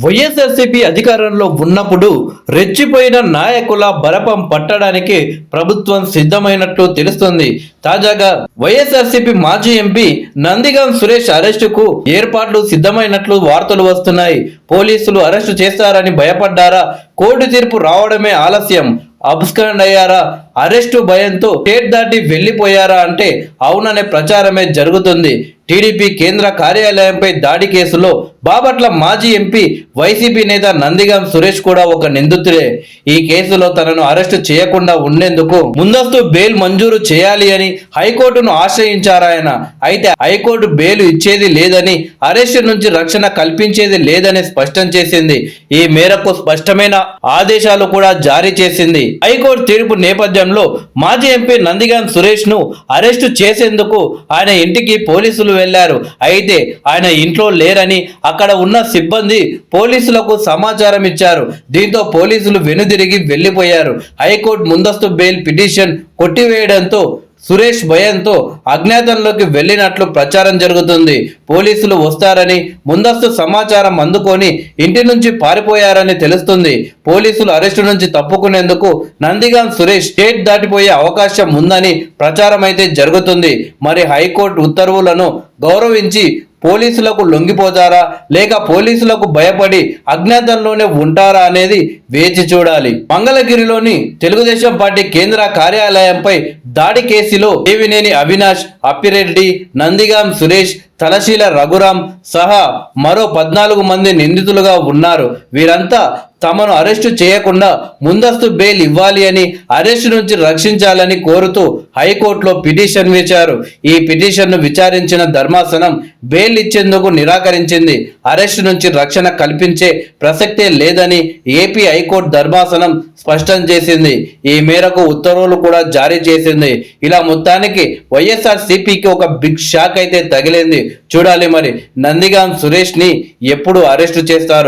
వైఎస్ఆర్సీపీ అధికారంలో ఉన్నప్పుడు రెచ్చిపోయిన నాయకుల బలపం పట్టడానికి ప్రభుత్వం సిద్ధమైనట్లు తెలుస్తుంది. తాజాగా వైఎస్ఆర్సీపీ మాజీ ఎంపీ నందిగం సురేష్ అరెస్టుకు ఏర్పాట్లు సిద్ధమైనట్లు వార్తలు వస్తున్నాయి. పోలీసులు అరెస్టు చేస్తారని భయపడ్డారా? కోర్టు తీర్పు రావడమే ఆలస్యం. అబ్స్కాండ్ అయ్యారా? అరెస్టు భయంతో స్టేట్ దాటి వెళ్లిపోయారా అంటే అవుననే ప్రచారమే జరుగుతుంది. టీడీపీ కేంద్ర కార్యాలయంపై దాడి కేసులో బాపట్ల మాజీ ఎంపీ వైసీపీ నేత నందిగం సురేష్ కూడా ఒక నిందితుడే. ఈ కేసులో తనను అరెస్టు చేయకుండా ఉండేందుకు ముందస్తు బెయిల్ మంజూరు చేయాలి అని హైకోర్టును ఆశ్రయించారాయన. అయితే హైకోర్టు బెయిల్ ఇచ్చేది లేదని, అరెస్టు నుంచి రక్షణ కల్పించేది లేదని స్పష్టం చేసింది. ఈ మేరకు స్పష్టమైన ఆదేశాలు కూడా జారీ చేసింది. హైకోర్టు తీర్పు నేపథ్యంలో మాజీ ఎంపీ నందిగం సురేష్ ను అరెస్టు చేసేందుకు ఆయన ఇంటికి పోలీసులు వెళ్లారు. అయితే ఆయన ఇంట్లో లేరని అక్కడ ఉన్న సిబ్బంది పోలీసులకు సమాచారం ఇచ్చారు. దీంతో పోలీసులు వెనుదిరిగి వెళ్లిపోయారు. హైకోర్టు ముందస్తు బెయిల్ పిటిషన్ కొట్టివేయడంతో సురేష్ భయంతో అజ్ఞాతంలోకి వెళ్లినట్లు ప్రచారం జరుగుతుంది. పోలీసులు వస్తారని ముందస్తు సమాచారం అందుకొని ఇంటి నుంచి పారిపోయారని తెలుస్తుంది. పోలీసులు అరెస్టు నుంచి తప్పుకునేందుకు నందిగం సురేష్ స్టేట్ దాటిపోయే అవకాశం ఉందని ప్రచారం అయితే జరుగుతుంది. మరి హైకోర్టు ఉత్తర్వులను గౌరవించి పోలీసులకు లొంగిపోతారా, లేక పోలీసులకు భయపడి అజ్ఞాతంలోనే ఉంటారా అనేది వేచి చూడాలి. మంగళగిరిలోని తెలుగుదేశం పార్టీ కేంద్ర కార్యాలయంపై దాడి కేసులో దేవినేని అవినాష్, అప్పిరెడ్డి, నందిగం సురేష్, తలశీల రఘురాం సహా మరో 14 మంది నిందితులుగా ఉన్నారు. వీరంతా తమను అరెస్టు చేయకుండా ముందస్తు బెయిల్ ఇవ్వాలి అని, అరెస్టు నుంచి రక్షించాలని కోరుతూ హైకోర్టులో పిటిషన్ వేశారు. ఈ పిటిషన్ను విచారించిన ధర్మాసనం బెయిల్ ఇచ్చేందుకు నిరాకరించింది. అరెస్టు నుంచి రక్షణ కల్పించే ప్రసక్తే లేదని ఏపీ హైకోర్టు ధర్మాసనం స్పష్టం చేసింది. ఈ మేరకు ఉత్తర్వులు కూడా జారీ చేసింది. ఇలా మొత్తానికి వైఎస్ఆర్సీపీకి ఒక బిగ్ షాక్ అయితే తగిలింది. చూడాలి మరి నందిగం సురేష్ ని ఎప్పుడు అరెస్టు చేస్తారో.